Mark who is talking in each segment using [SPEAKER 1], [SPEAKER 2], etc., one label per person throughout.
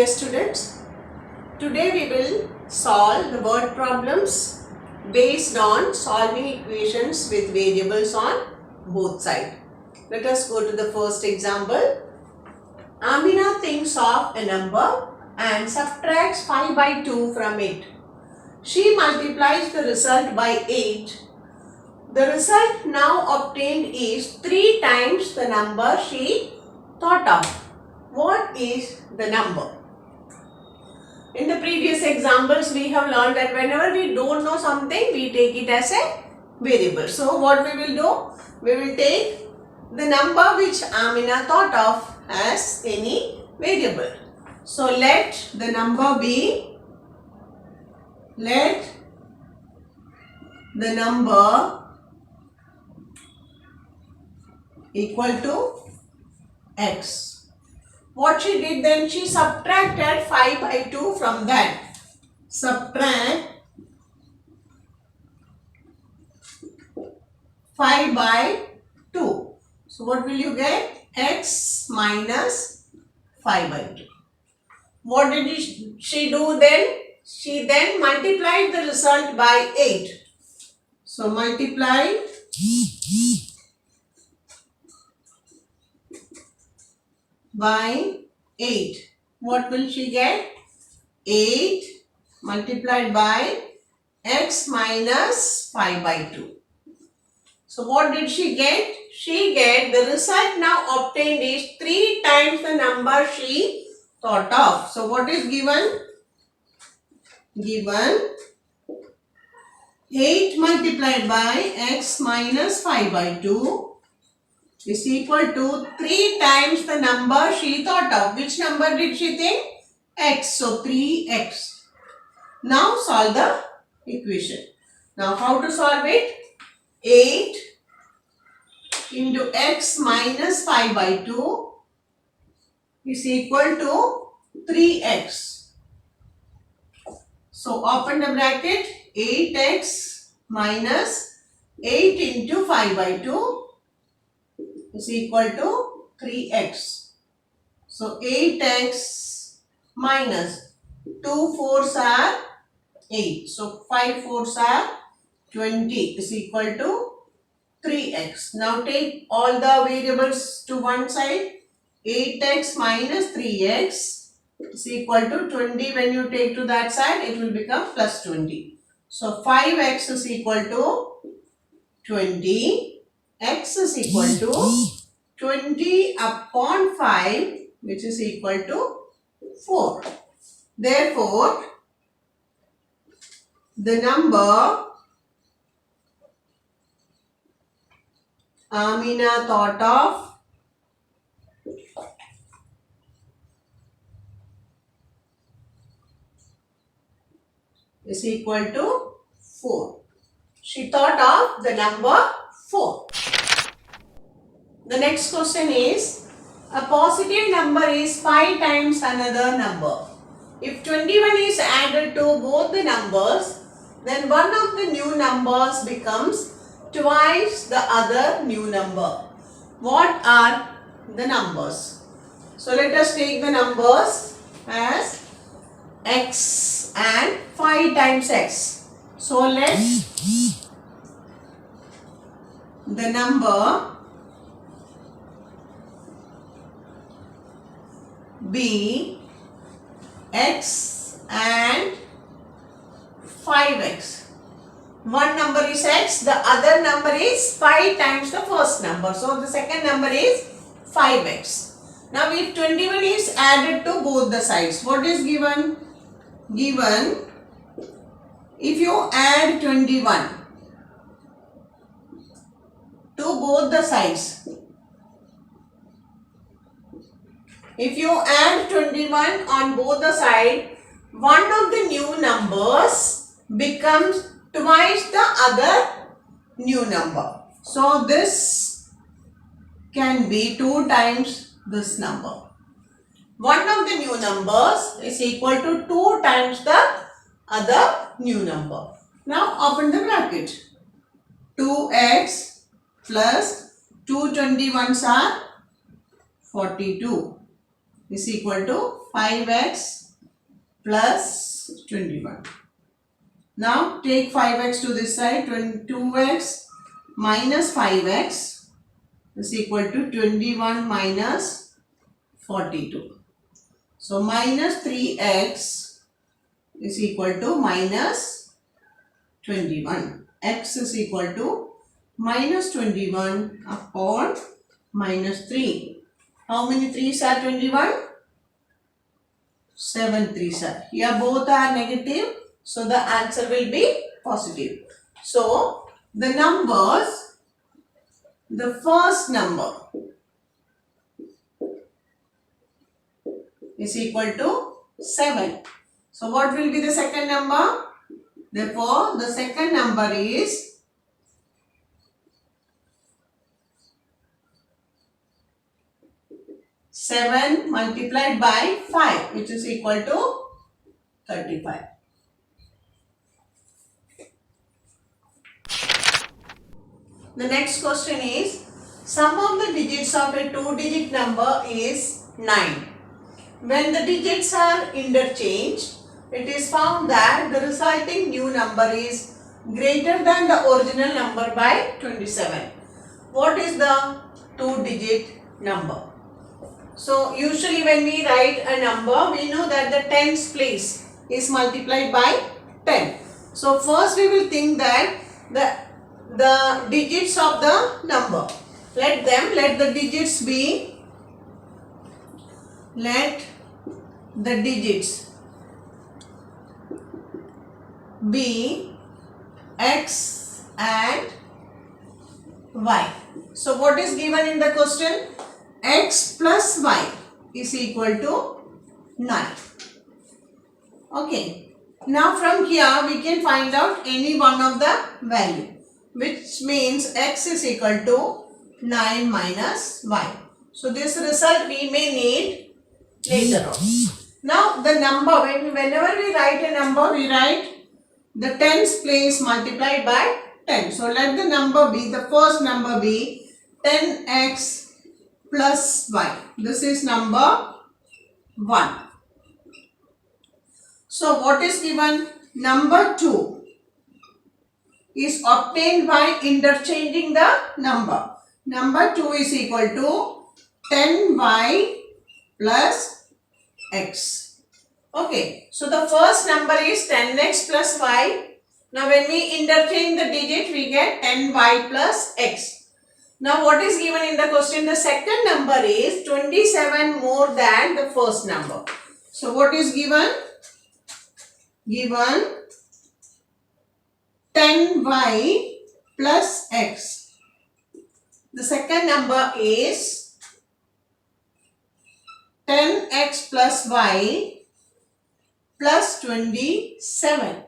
[SPEAKER 1] dear students. Today we will solve the word problems based on solving equations with variables on both sides. Let us go to the first example. Amina thinks of a number and subtracts 5 by 2 from it. She multiplies the result by 8. The result now obtained is 3 times the number she thought of. What is the number? In the previous examples, we have learned that whenever we don't know something, we take it as a variable. So, what we will do? We will take the number which Amina thought of as any variable. So, let the number be, let the number equal to x. What she did then, she subtracted 5 by 2 from that. Subtract 5 by 2. So, what will you get? X minus 5 by 2. What did she do then? She then multiplied the result by 8. So, multiply by 8. What will she get? 8 multiplied by x minus 5 by 2. So, what did she get? She get the result now obtained is 3 times the number she thought of. So, what is given? Given 8 multiplied by x minus 5 by 2 is equal to 3 times the number she thought of. Which number did she think? X. So, 3x. Now, solve the equation. Now, how to solve it? 8 into x minus 5 by 2 is equal to 3x. So, open the bracket. 8x minus 8 into 5 by 2 is equal to 3x. So, 8x minus 2 4s are 8. So, 5 4s are 20 is equal to 3x. Now, take all the variables to one side. 8x minus 3x is equal to 20. When you take to that side, it will become plus 20. So, 5x is equal to 20. X is equal to 20 upon 5, which is equal to 4. Therefore, the number Amina thought of is equal to 4. She thought of the number 4. The next question is, a positive number is 5 times another number. If 21 is added to both the numbers, then one of the new numbers becomes twice the other new number. What are the numbers? So, let us take the numbers as x and 5 times x. So, let the number be x and 5x. One number is x, the other number is 5 times the first number. So, the second number is 5x. Now, if 21 is added to both the sides, what is given? Given, if you add 21 to both the sides, if you add 21 on both the sides, one of the new numbers becomes twice the other new number. So, this can be 2 times this number. One of the new numbers is equal to 2 times the other new number. Now, open the bracket. 2x plus 2 21s are 42 is equal to 5x plus 21. Now take 5x to this side, 2x minus 5x is equal to 21 minus 42. So minus 3x is equal to minus 21. X is equal to minus 21 upon minus 3. How many 3s are 21? 7 3s are. Here both are negative. So the answer will be positive. So the numbers, the first number is equal to 7. So what will be the second number? Therefore, the second number is 7 multiplied by 5, which is equal to 35. The next question is, sum of the digits of a 2-digit number is 9. When the digits are interchanged, it is found that the resulting new number is greater than the original number by 27. What is the 2-digit number? So usually when we write a number, we know that the tens place is multiplied by 10. So first we will think that the digits of the number, let the digits be x and y. So what is given in the question? X plus y is equal to 9. Okay. Now from here we can find out any one of the value, which means x is equal to 9 minus y. So this result we may need later on. Now the number, whenever we write a number, we write the tens place multiplied by 10. So let the number be, the first number be 10x plus y. This is number 1. So what is given? Number 2 is obtained by interchanging the number. Number 2 is equal to 10y plus x. Okay. So the first number is 10x plus y. Now when we interchange the digit, we get 10y plus x. Now what is given in the question? The second number is 27 more than the first number. So what is given? Given 10y plus x. The second number is 10x plus y plus 27.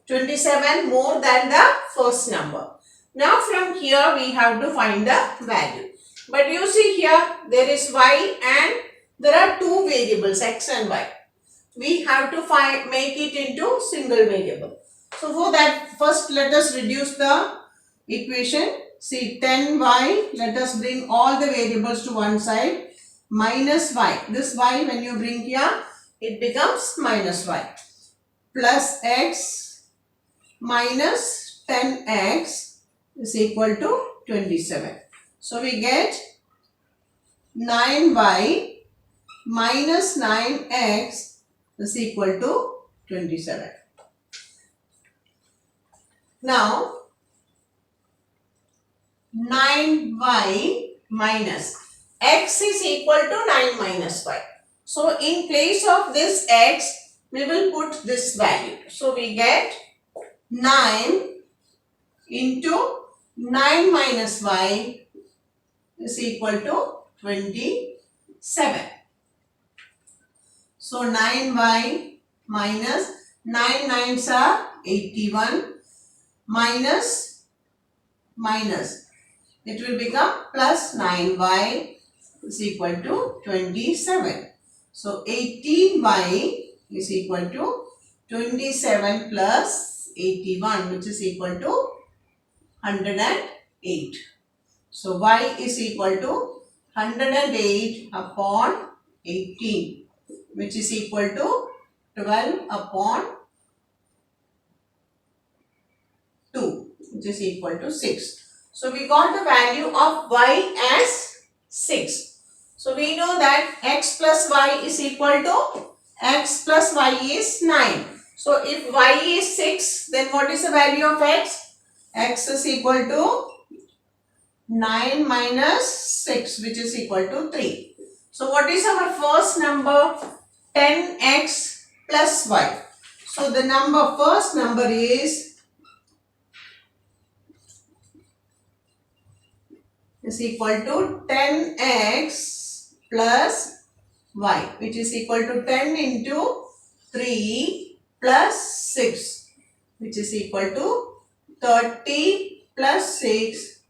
[SPEAKER 1] 27 more than the first number. Now from here we have to find the value. But you see here there is y and there are two variables x and y. We have to make it into single variable. So for that, first let us reduce the equation. See 10y, let us bring all the variables to one side, minus y. This y when you bring here, it becomes minus y, plus x minus 10x is equal to 27. So we get 9y minus 9x is equal to 27. Now 9y minus x is equal to 9 minus y. So in place of this x, we will put this value. So we get 9 into 9 minus y is equal to 27. So 9y minus 9 nines are 81 minus it will become plus 9y is equal to 27. So 18y is equal to 27 plus 81, which is equal to 108. So y is equal to 108 upon 18, which is equal to 12 upon 2, which is equal to 6. So we got the value of y as 6. So we know that x plus y is equal to x plus y is 9. So if y is 6, then what is the value of x? X is equal to 9 minus 6, which is equal to 3. So what is our first number? 10x plus y. So the first number is equal to 10x plus y, which is equal to 10 into 3 plus 6, which is equal to 30 plus 6,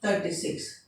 [SPEAKER 1] 36.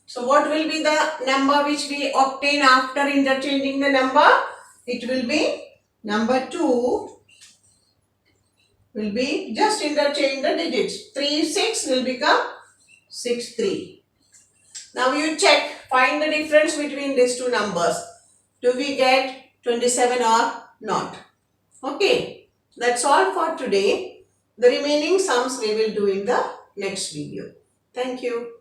[SPEAKER 1] So what will be the number which we obtain after interchanging the number? It will be number 2 will be, just interchange the digits. 3, 6 will become 6, 3. Now you check, find the difference between these two numbers. Do we get 27 or not? Okay, that's all for today. The remaining sums we will do in the next video. Thank you.